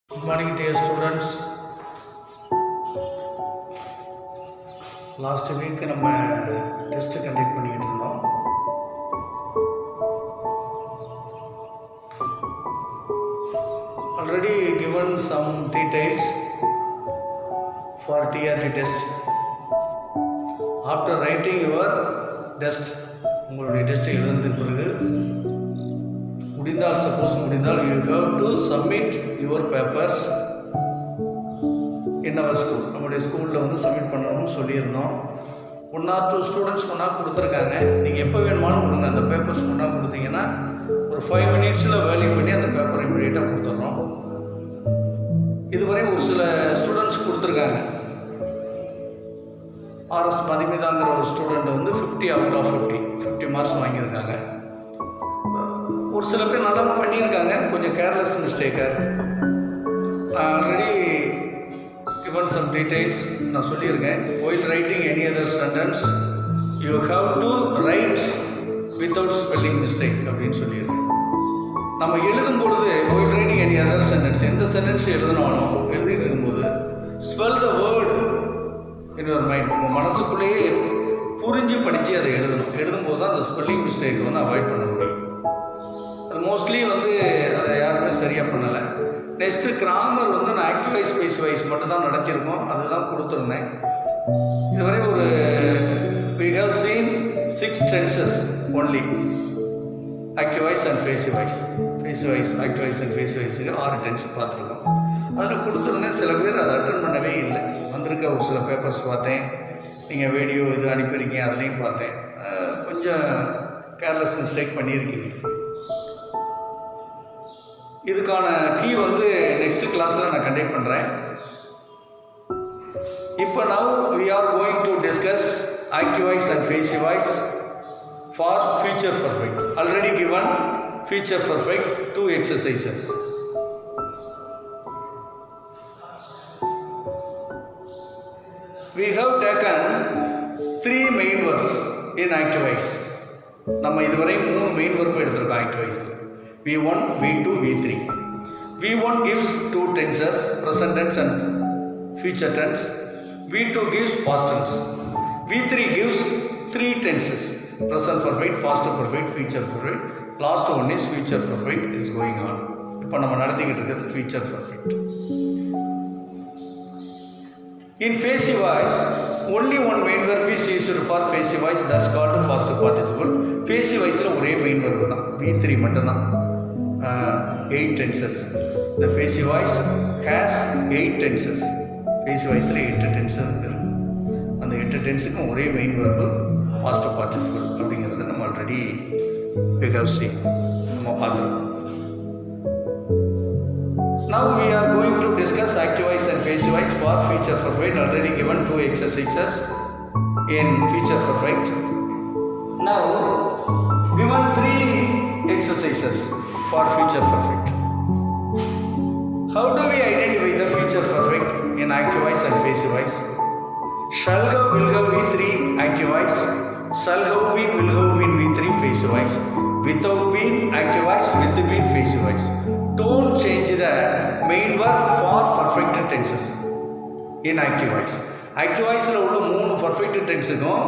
Good morning, dear students. Last week நம்ம test conduct பண்ணிட்டு இருந்தோம். Already given some details for TRT test. After writing your test, உங்களுடைய test எழுதுறதுக்கு பிறகு முடிந்தால் you have to submit your papers in our school. நம்முடைய ஸ்கூலில் வந்து சப்மிட் பண்ணணும்னு சொல்லியிருந்தோம். 1 or 2 ஸ்டூடெண்ட்ஸ் கொண்டாந்து கொடுத்துருக்காங்க. நீங்கள் எப்போ வேணுமாலும் கொடுங்க. அந்த பேப்பர்ஸ் கொண்டாந்து கொடுத்தீங்கன்னா ஒரு 5 மினிட்ஸில் வேல்யூ பண்ணி அந்த பேப்பரை இமீடியட்டாக கொடுத்துட்றோம். இதுவரை ஒரு சில ஸ்டூடெண்ட்ஸ் கொடுத்துருக்காங்க. RS மதிமிதாங்கிற ஒரு ஸ்டூடெண்ட் வந்து 50 out of 50 மார்க்ஸ் வாங்கியிருக்காங்க. ஒரு சில பேர் நல்லா பண்ணியிருக்காங்க, கொஞ்சம் கேர்லெஸ் மிஸ்டேக்கர். நான் ஆல்ரெடி given some details நான் சொல்லியிருக்கேன். while writing any other sentence you have to write without spelling mistake அப்படின்னு சொல்லியிருக்கேன். நம்ம எழுதும் பொழுது while writing any other sentence, எந்த சென்டென்ஸ் எழுதினாலும் எழுதிட்டு இருக்கும்போது spell the word in your mind, உங்கள் மனசுக்குள்ளேயே புரிஞ்சு படித்து அதை எழுதும்போது தான் அந்த ஸ்பெல்லிங் மிஸ்டேக்கை வந்து அவாய்ட் பண்ண முடியும். அது மோஸ்ட்லி வந்து அதை யாருமே சரியாக பண்ணலை. நெக்ஸ்ட்டு கிராமர் வந்து நான் ஆக்டிவ் வாய்ஸ் பேசி வாய்ஸ் மட்டும் தான் நடத்தியிருக்கோம், அதுதான் கொடுத்துருந்தேன். இதுவரை ஒரு we have seen 6 tenses only, active voice and பேசி வாய்ஸ், ஆக்டிவ் வாய்ஸ் அண்ட் பேசி வாய்ஸுக்கு 6 டென்ஸ் பார்த்துருக்கோம். அதில் கொடுத்துருந்தேன். சில பேர் அதை அட்டன் பண்ணவே இல்லை. வந்திருக்க ஒரு சில பேப்பர்ஸ் பார்த்தேன், நீங்கள் வீடியோ இது அனுப்பியிருக்கீங்க, அதுலேயும் பார்த்தேன். கொஞ்சம் கேர்லெஸ் மிஸ்டேக் பண்ணியிருக்கீங்க. இதுக்கான கீ வந்து நெக்ஸ்ட் கிளாஸில் நான் கண்டக்ட் பண்ணுறேன். இப்போ now we are going to discuss active voice and passive voice for future perfect. Already given future perfect 2 exercises. We have taken 3 main verbs in active voice. நம்ம இதுவரை 3 main verb எடுத்திருக்கோம் active voice. V1, V2, V3. V1 gives 2 tenses, present tense and future tense. V2 gives past tense. V3 gives 3 tenses, present perfect, past perfect, future perfect. Last one is future perfect is going on. இப்போ நம்ம நடத்திக்கிட்டு இருக்கிறது future perfect. In passive voice, only one main verb is used for passive voice, that's called past participle. Passive voiceல ஒரே main verb தான், V3 மட்டும்தான். 8 tenses. The passive voice has 8 tenses. Passive voiceல 8 tenses இருக்கு. அந்த 8 டென்ஸுக்கும் ஒரே மெயின் verb past participle அப்படிங்கிறத நம்ம already we have seen, நம்ம பார்த்துருக்கோம். Now we are going to discuss active voice and passive voice for future perfect. Already given 2 exercises in future perfect. Now given 3 exercises for future perfect. How do we identify the future perfect in active voice and passive voice? Shall have, will have V3 active voice, shall have been, will have been V3 passive voice, without been active voice, with been passive voice. Don't change the main verb for perfect tenses in active voice. Active voiceல உள்ள 3 perfect tenseக்கும்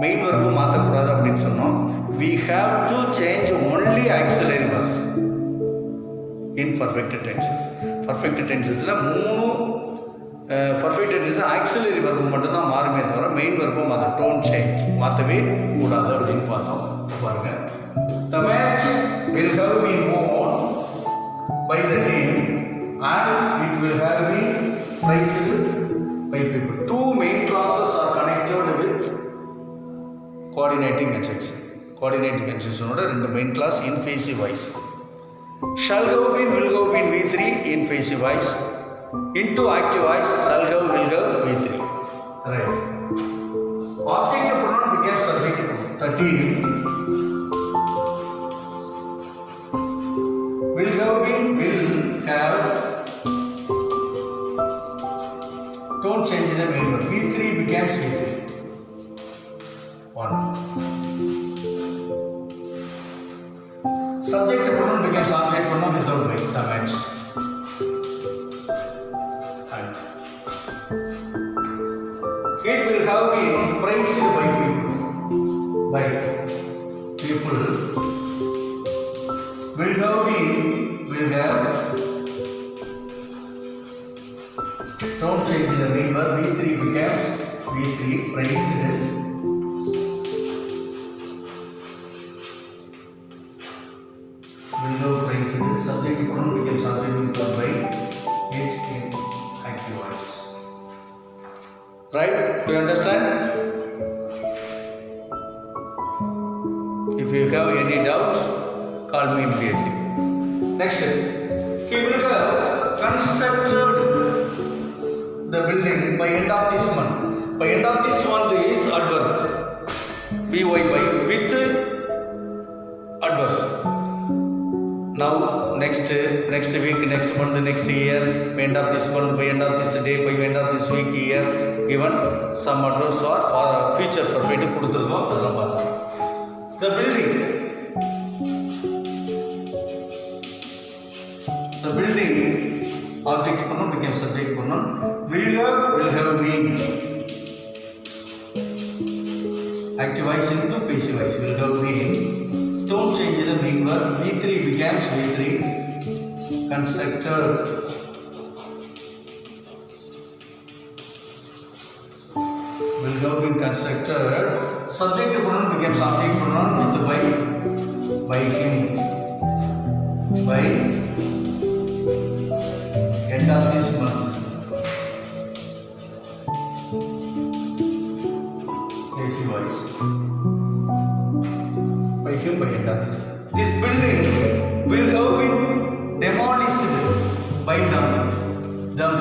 main verb மாற்றக்கூடாது அப்படின்னு சொன்னோம். We have to change only auxiliary verbs in perfect tenses. Perfect tensesல 3 perfect tenses auxiliary verb மட்டும் தான் மாறுமே தவிர main verb மாற்ற don't change, மாற்றவே கூடாது அப்படின்னு பார்த்தோம். பாருங்க, the match will have been won by the team and it will have been praised by people. 2 main clauses are connected with coordinating conjunction. Coordinating conjunction ஓட 2 main class in passive voice. Shall have been, will have been V3 in passive voice. Into active voice, shall have, will have V3. Right. Object pronoun becomes subject pronoun. 13. Will have been, will have. Don't change the main verb. V3 becomes V3. 1. Subject pronoun becomes object pronoun without the match. by people will have don't change the number. V3 becomes V3 praised. Will have praised. Subject pronoun becomes subject with by it in active voice. Right? Do you understand? If you have any doubts, call me immediately. Next, he will have constructed the building by end of this month. By end of this month is adverb. By with adverb. Now next week, next month, next year, by end of this month, by end of this day, by end of this week, year, given some adverbs for future perfect கொடுத்திருக்கோம். அதெல்லாம் பார்த்தோம். The building object pronoun becomes subject pronoun. Will have been active voice into passive voice. Will have been. Don't change the main verb. V3 becomes V3 constructed. Will have been constructed. Subject pronoun becomes object pronoun with by him. By end of this month. Passive voice. By him by end of this month. This building will have been demolished by them. Them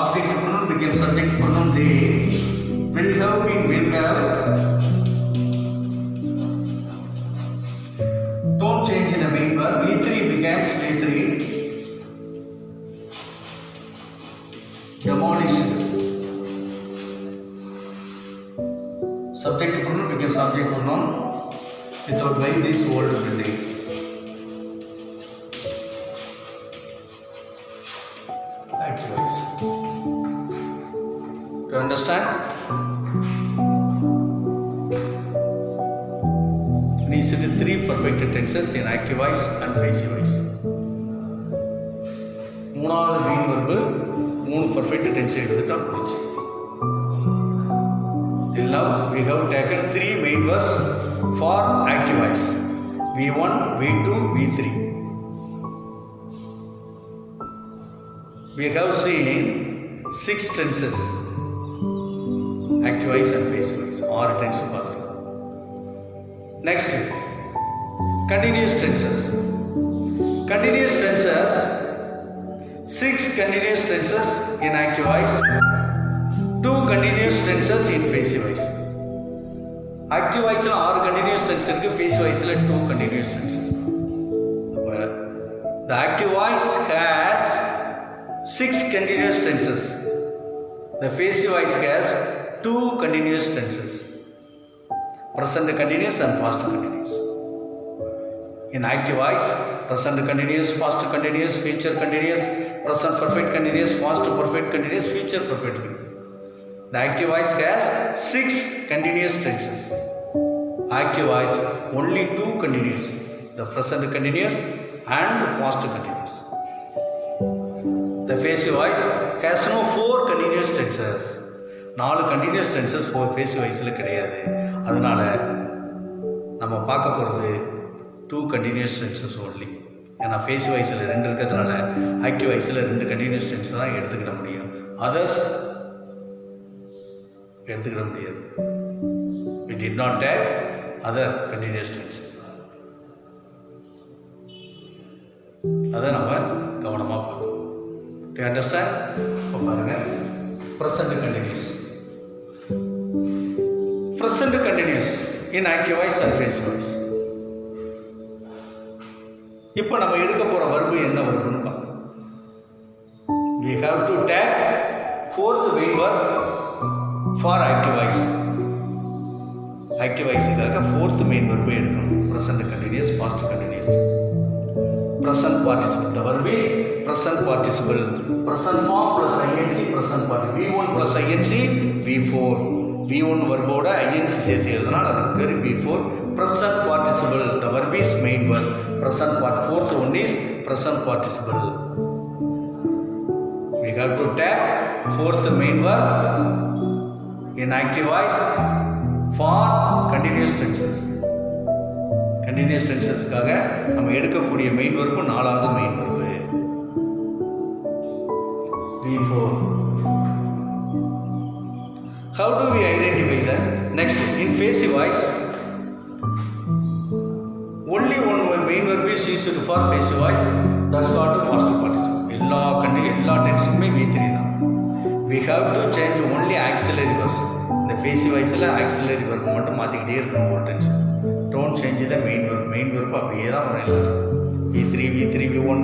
object pronoun became subject pronoun. They will have been Don't change the main verb. V3 becomes V3 demolished. Subject pronoun becomes subject pronoun without by this old building. Active voice. Do you understand? These are the three perfect tenses in active voice and passive voice. மூணாவது main verb 3 perfect tense எடுத்துட்டா முடிஞ்சு. Till now we have taken 3 main verbs for active voice. V1, V2, V3. We have seen 6 tenses. Active voice and passive voice. 6 tenses பார்த்திருக்கோம். Next, continuous tenses. Continuous tenses, 6 continuous tenses in active voice, 2 continuous tenses in passive voice. Active voice la 6 continuous tenses irukku, passive voice la 2 continuous tenses. The active voice has 6 continuous tenses. The passive voice has 2 continuous tenses. Present continuous and past continuous. In active voice, present continuous, past continuous, future continuous, present perfect continuous, past perfect continuous, future perfect continuous. The active voice has 6 continuous tenses. Active voice only 2 continuous. The present continuous and past continuous. The passive voice has no 4 continuous tenses. 4 continuous tenses 4 passive voiceல கிடையாது. அதனால நம்ம பார்க்க போகிறது 2 continuous tenses only. ஏன்னா passive voiceல 2 இருக்கிறதுனால active voiceல 2 continuous tenses தான் எடுத்துக்கிட முடியும். Others எடுத்துக்கிட முடியாது. We did not take other continuous tenses. அதை நம்ம கவனமாக பார்க்கணும். Do you understand? இப்போ பாருங்க, present continuous. Present continuous in active voice and passive voice. இப்போ நம்ம எடுக்க போகிற verb என்ன verb-னு பார்க்கலாம். We have to take 4th main verb for active voice. Active voice-க்காக 4th main verb எடுக்கணும். Present continuous, past continuous. Present participle. The verb is present participle. Present form plus ing present participle. V1 plus ing V4. V1 verb-ஓட ing சேர்த்து எழுதினால் அதுக்கு பேர் V4 present participle. The verb is main verb. Present part. Fourth one is present participle. We have to take fourth main verb in active voice for continuous tenses. Continuous tenses-க்காக நம்ம எடுக்கக்கூடிய main verb நாலாவது main verb. V4. How do we identify that? Next, in passive voice, only one main verb is used for passive voice. That's not a past participle. எல்லா டென்ஸுக்குமே V3 தான். We have to change only auxiliary verbs. இந்த passive voiceல auxiliary verb மட்டும் மாற்றிக்கிட்டே இருக்கணும் ஒரு tense. Don't change the main verb. Main verb அப்படியே தான் வரும் எல்லாரும். V3, V3, V1,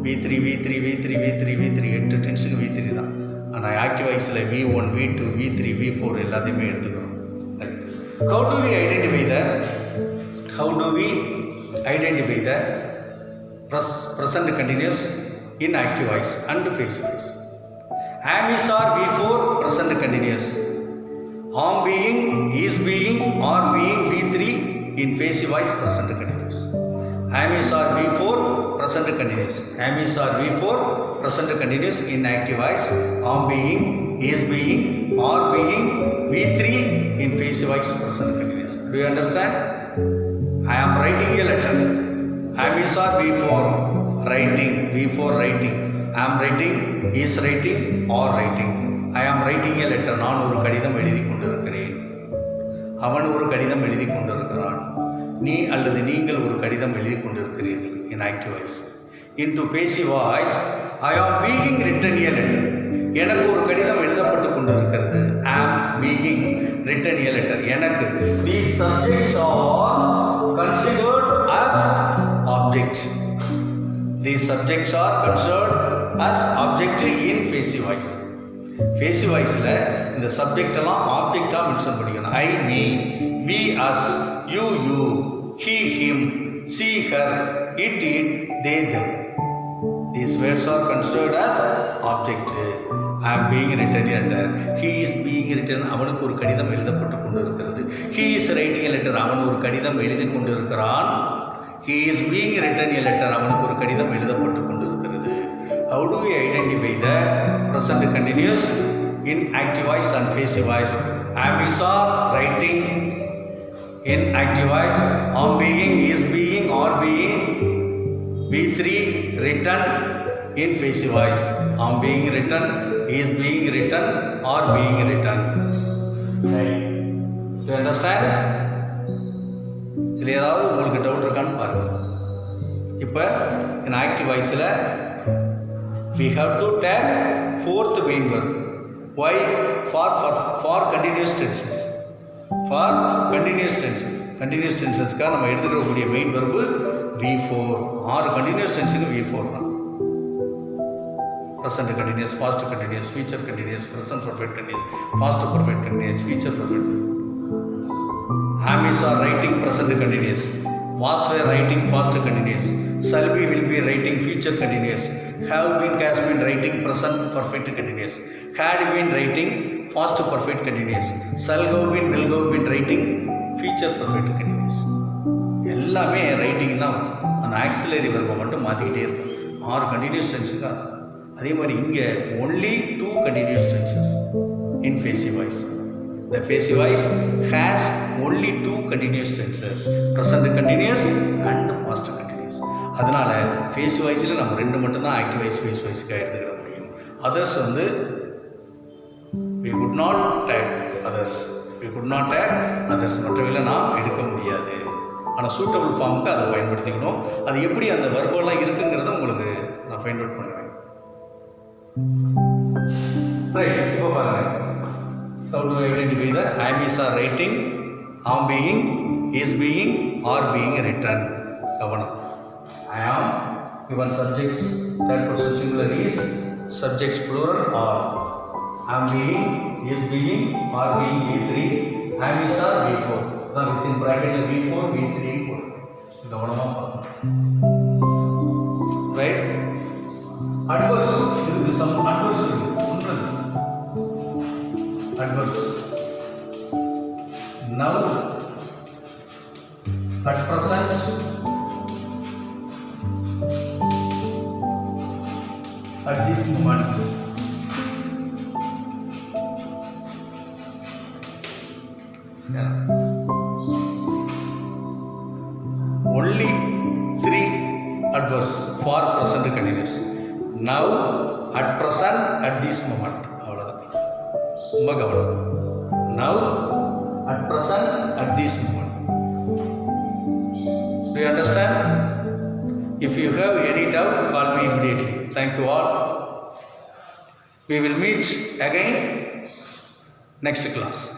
V3, V3, V3, V3, V3 8 டென்ஸுக்கு V3 தான். ஆனால் ஆக்டிவ் வாய்ஸில் V1, V2, V3, V4 எல்லாத்தையுமே எடுத்துக்கிறோம். How do we identify the present continuous in active voice and passive voice? Am is or V4 present continuous. Am being, is being, are being V3 in passive voice present continuous. Am is or V4 present continuous. Am is or V4 present continuous in active voice. Am being, is being, are being V3 in passive voice present continuous. Do you understand? I am writing a letter. Am is or V4 writing. V4 writing. I am writing, is writing, or writing. I am writing a letter. நான் ஒரு கடிதம் எழுதி கொண்டிருக்கிறேன். அவன் ஒரு கடிதம் எழுதி கொண்டிருக்கிறான். நீ அல்லது நீங்கள் ஒரு கடிதம் எழுதி கொண்டிருக்கிறீர்கள். In active voice. Into passive voice, I am being written a letter. எனக்கு ஒரு கடிதம் எழுதப்பட்டு கொண்டிருக்கிறது. I am being written a letter. எனக்கு. These subjects are considered as object. These subjects are considered as object in passive voice. Passive voiceல இந்த subject எல்லாம் ஆப்ஜெக்டா mention பண்ணிக்கணும். I, me, we, us, you, he, him, she, her, it, they, them. These words are considered as object. I am being written a letter. He is being written. அவனுக்கு ஒரு கடிதம் எழுதப்பட்டு கொண்டிருக்கிறது. He is writing a letter. அவன் ஒரு கடிதம் எழுதி கொண்டிருக்கிறான். He is being written a letter. அவனுக்கு ஒரு கடிதம் எழுதப்பட்டு கொண்டிருக்கிறது. How do we identify the present continuous in active voice and passive voice? Am is or writing in active voice. Am being, is being, are being V3 written in passive voice. Am being written, is being written, are being written. Right. Do you understand? இதில் ஏதாவது உங்களுக்கு doubt இருக்கான்னு பாருங்கள். இப்போ in active voiceல we have to take fourth main verb. Why? For continuous tenses. For continuous tenses. Continuous tensesக்காக நம்ம எடுத்துக்கக்கூடிய main verb V4. 6 continuous tenseக்கு V4 தான். Present continuous, past continuous, future continuous, present perfect continuous, past perfect continuous, future perfect. Am is or writing present continuous. Was were writing past continuous. Shall be, will be writing future continuous. Have been, has been writing present perfect continuous. Had been writing past perfect continuous. Shall have been, will have been writing future perfect continuous. எல்லாமே writing தான். அந்த auxiliary வெர்பை மட்டும் மாற்றிக்கிட்டே இருக்கும். 6 continuous டென்ஸுக்கு அது. அதே மாதிரி இங்கே only 2 continuous tenses in passive voice. The passive voice has only 2 continuous tenses. Present continuous and past continuous. அதனால passive voiceல நம்ம 2 மட்டும் தான் active voice passive voiceக்கு எடுத்துக்கிட முடியும். Others வந்து we could not take others. We could not take others. மற்றவையில் நாம் எடுக்க முடியாது. ஆனால் சூட்டபிள் ஃபார்முக்கு அதை பயன்படுத்திக்கணும். அது எப்படி அந்த வர்பெல்லாம் இருக்குங்கிறத உங்களுக்கு நான் ஃபைண்ட் அவுட் பண்ணுவேன். ரைட், இப்போ பாருங்கள். How do I identify the am is or writing, am being, is being, are being written. கவனம். I am given subjects, third person singular is, subjects plural are. Am being, is being, are being V3, am is or V4. Now within bracket V4, V3 கவனமாக பார்க்கணும். Right. Adverse இதுக்கு some adverse இருக்கு. Adverb. Now present at this moment. Yeah. Only 3 adverbs for present continuous. Now, at present, at this moment. அவ்வளோதான். ரொம்ப கவனம். Now, at present, at this moment. Do you understand? If you have any doubt, call me immediately. Thank you all. We will meet again next class.